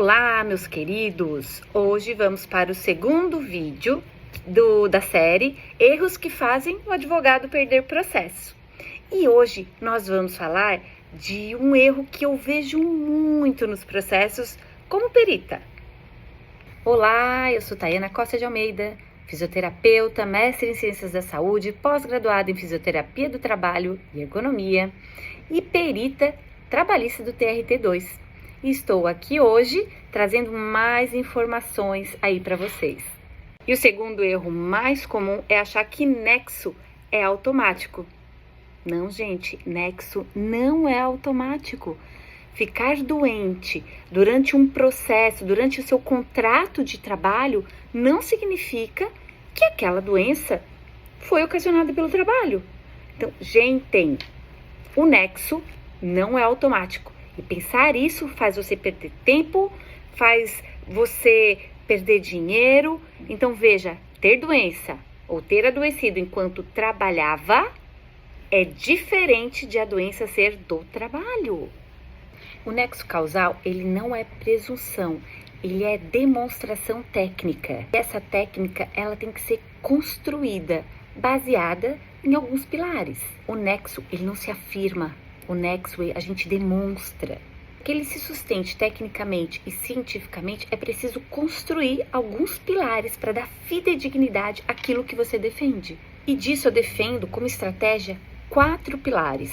Olá, meus queridos! Hoje vamos para o segundo vídeo da série Erros que fazem o advogado perder processo. E hoje nós vamos falar de um erro que eu vejo muito nos processos como perita. Olá, eu sou Tayana Costa de Almeida, fisioterapeuta, mestre em Ciências da Saúde, pós-graduada em Fisioterapia do Trabalho e Ergonomia e perita trabalhista do TRT2. E estou aqui hoje trazendo mais informações aí para vocês. E o segundo erro mais comum é achar que nexo é automático. Não, gente, nexo não é automático. Ficar doente durante um processo, durante o seu contrato de trabalho, não significa que aquela doença foi ocasionada pelo trabalho. Então, gente, o nexo não é automático. E pensar isso faz você perder tempo, faz você perder dinheiro. Então, veja, ter doença ou ter adoecido enquanto trabalhava é diferente de a doença ser do trabalho. O nexo causal, ele não é presunção, ele é demonstração técnica. Essa técnica, ela tem que ser construída, baseada em alguns pilares. O nexo, ele não se afirma. O nexo a gente demonstra. Que ele se sustente tecnicamente e cientificamente, é preciso construir alguns pilares para dar fidedignidade àquilo que você defende. E disso eu defendo como estratégia 4 pilares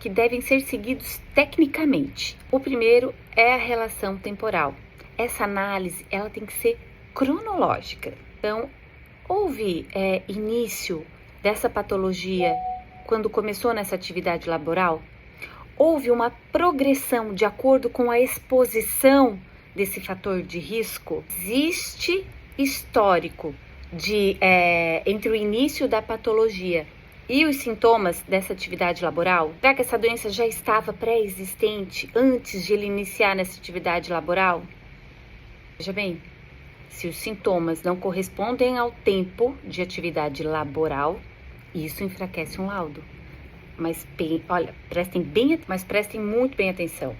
que devem ser seguidos tecnicamente. O primeiro é a relação temporal. Essa análise ela tem que ser cronológica. Então, houve início dessa patologia quando começou nessa atividade laboral? Houve uma progressão de acordo com a exposição desse fator de risco? Existe histórico entre o início da patologia e os sintomas dessa atividade laboral? Será que essa doença já estava pré-existente antes de ele iniciar nessa atividade laboral? Veja bem, se os sintomas não correspondem ao tempo de atividade laboral, isso enfraquece um laudo. Mas prestem muito bem atenção.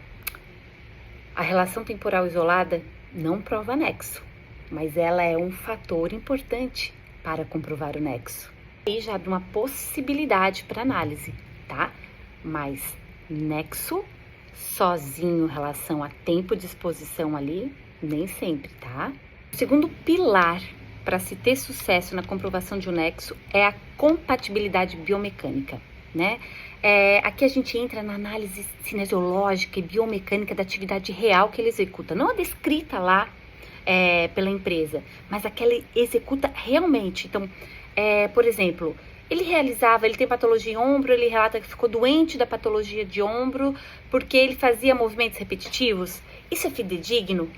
A relação temporal isolada não prova nexo, mas ela é um fator importante para comprovar o nexo. Aí já abre uma possibilidade para análise, tá? Mas nexo sozinho em relação a tempo de exposição ali, nem sempre, tá? O segundo pilar para se ter sucesso na comprovação de um nexo é a compatibilidade biomecânica. Né? Aqui a gente entra na análise cinesiológica e biomecânica da atividade real que ele executa, não a descrita lá pela empresa, mas a que ele executa realmente. Então, por exemplo, ele tem patologia em ombro, ele relata que ficou doente da patologia de ombro porque ele fazia movimentos repetitivos. Isso é fidedigno?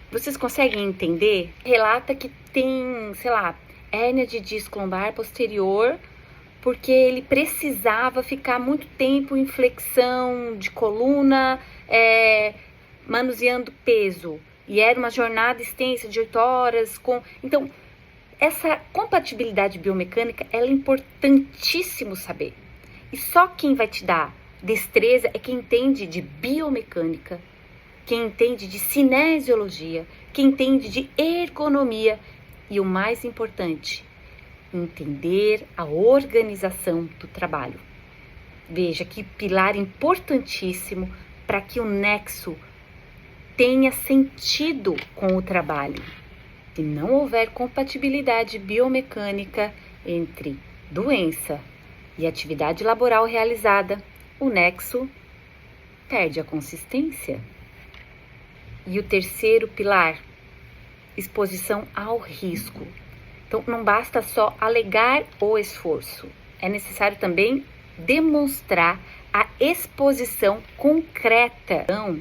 Vocês conseguem entender? Relata que tem, sei lá, hérnia de disco lombar posterior, porque ele precisava ficar muito tempo em flexão de coluna, manuseando peso. E era uma jornada extensa de 8 horas. Então, essa compatibilidade biomecânica, ela é importantíssimo saber. E só quem vai te dar destreza é quem entende de biomecânica, quem entende de cinesiologia, quem entende de ergonomia. E o mais importante, entender a organização do trabalho. Veja que pilar importantíssimo para que o nexo tenha sentido com o trabalho. Se não houver compatibilidade biomecânica entre doença e atividade laboral realizada, o nexo perde a consistência. E o terceiro pilar, exposição ao risco. Então, não basta só alegar o esforço, é necessário também demonstrar a exposição concreta. Então,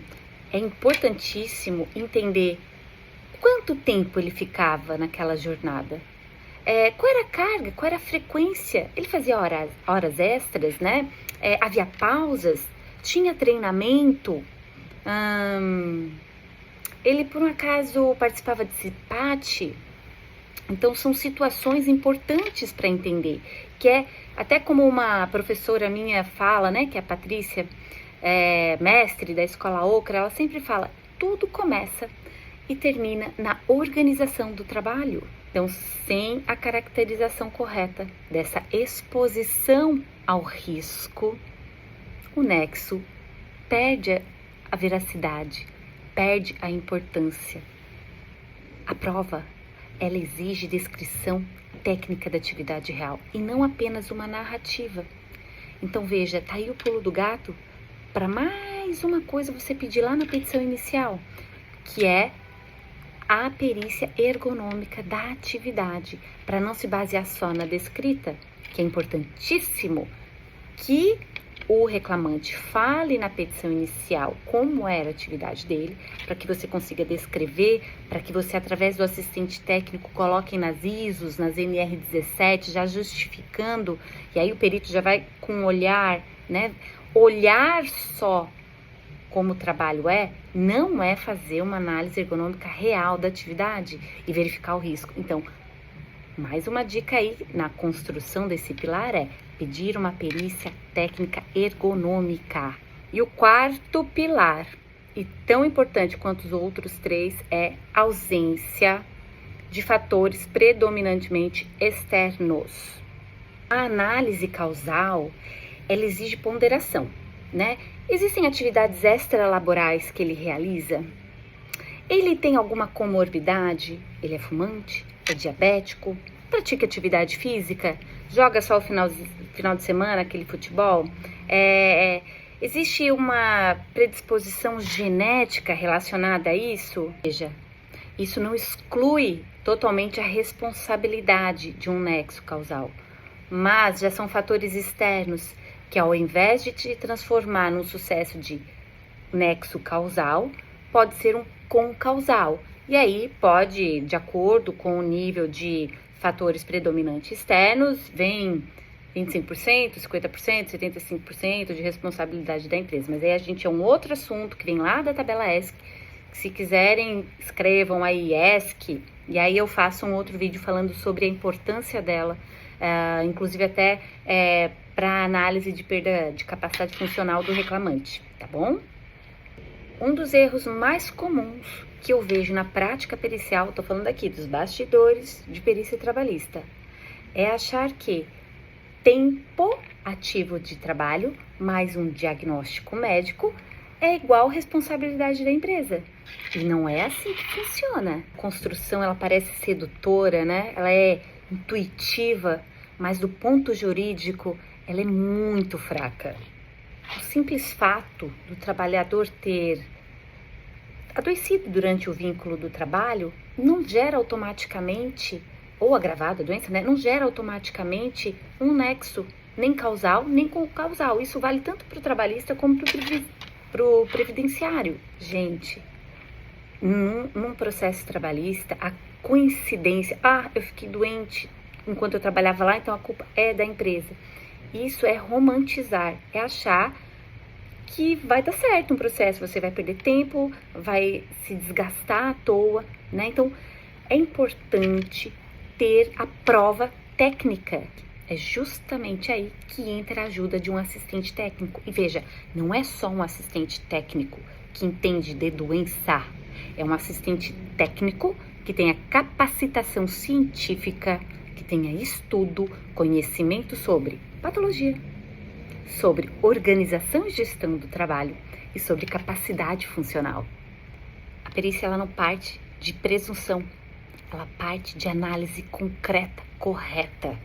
é importantíssimo entender quanto tempo ele ficava naquela jornada, qual era a carga, qual era a frequência, ele fazia horas extras, né? Havia pausas, tinha treinamento, ele por um acaso participava de CIPAT. Então, são situações importantes para entender, que até como uma professora minha fala, né, que é a Patrícia, mestre da Escola Ocra, ela sempre fala, tudo começa e termina na organização do trabalho. Então, sem a caracterização correta dessa exposição ao risco, o nexo perde a veracidade, perde a importância. A prova, ela exige descrição técnica da atividade real e não apenas uma narrativa. Então veja, tá aí o pulo do gato para mais uma coisa você pedir lá na petição inicial, que é a perícia ergonômica da atividade, para não se basear só na descrita, que é importantíssimo que o reclamante fale na petição inicial como era a atividade dele, para que você consiga descrever, para que você, através do assistente técnico, coloque nas ISOs, nas NR17, já justificando, e aí o perito já vai com um olhar, né? Olhar só como o trabalho não é fazer uma análise ergonômica real da atividade e verificar o risco. Então, mais uma dica aí na construção desse pilar é pedir uma perícia técnica ergonômica. E o quarto pilar, e tão importante quanto os outros três, é ausência de fatores predominantemente externos. A análise causal, ela exige ponderação, né? Existem atividades extralaborais que ele realiza? Ele tem alguma comorbidade? Ele é fumante? É diabético? Pratica atividade física? Joga só o final de semana aquele futebol? Existe uma predisposição genética relacionada a isso? Veja, isso não exclui totalmente a responsabilidade de um nexo causal, mas já são fatores externos que, ao invés de te transformar num sucesso de nexo causal, pode ser um concausal. E aí pode, de acordo com o nível de fatores predominantes externos, vem 25%, 50%, 75% de responsabilidade da empresa. Mas aí a gente é um outro assunto que vem lá da tabela ESC. Se quiserem, escrevam aí ESC, e aí eu faço um outro vídeo falando sobre a importância dela, inclusive até para análise de perda de capacidade funcional do reclamante, tá bom? Um dos erros mais comuns que eu vejo na prática pericial, estou falando aqui dos bastidores de perícia trabalhista, é achar que tempo ativo de trabalho mais um diagnóstico médico é igual responsabilidade da empresa. E não é assim que funciona. A construção, ela parece sedutora, né? Ela é intuitiva, mas do ponto jurídico, ela é muito fraca. O simples fato do trabalhador ter adoecido durante o vínculo do trabalho não gera automaticamente, ou agravado a doença, né? Não gera automaticamente um nexo, nem causal, nem concausal. Isso vale tanto para o trabalhista como para o previdenciário. Gente, num processo trabalhista, a coincidência, eu fiquei doente enquanto eu trabalhava lá, então a culpa é da empresa. Isso é romantizar, é achar que vai dar certo um processo, você vai perder tempo, vai se desgastar à toa, né? Então, é importante ter a prova técnica. É justamente aí que entra a ajuda de um assistente técnico. E veja, não é só um assistente técnico que entende de doença, é um assistente técnico que tenha capacitação científica, que tenha estudo, conhecimento sobre patologia, sobre organização e gestão do trabalho e sobre capacidade funcional. A perícia, ela não parte de presunção, ela parte de análise concreta, correta.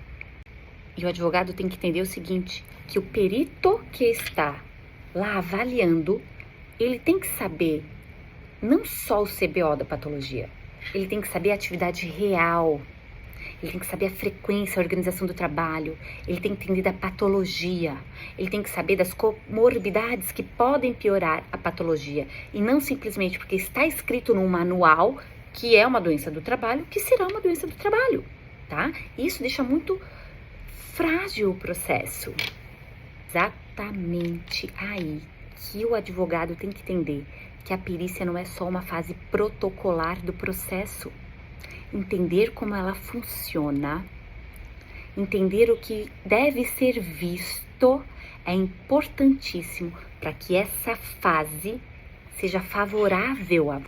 E o advogado tem que entender o seguinte, que o perito que está lá avaliando, ele tem que saber não só o CBO da patologia, ele tem que saber a atividade real, ele tem que saber a frequência, a organização do trabalho, ele tem que entender da patologia, ele tem que saber das comorbidades que podem piorar a patologia, e não simplesmente porque está escrito num manual que é uma doença do trabalho, que será uma doença do trabalho, tá? Isso deixa muito frágil o processo. Exatamente aí que o advogado tem que entender que a perícia não é só uma fase protocolar do processo. Entender como ela funciona, entender o que deve ser visto é importantíssimo para que essa fase seja favorável a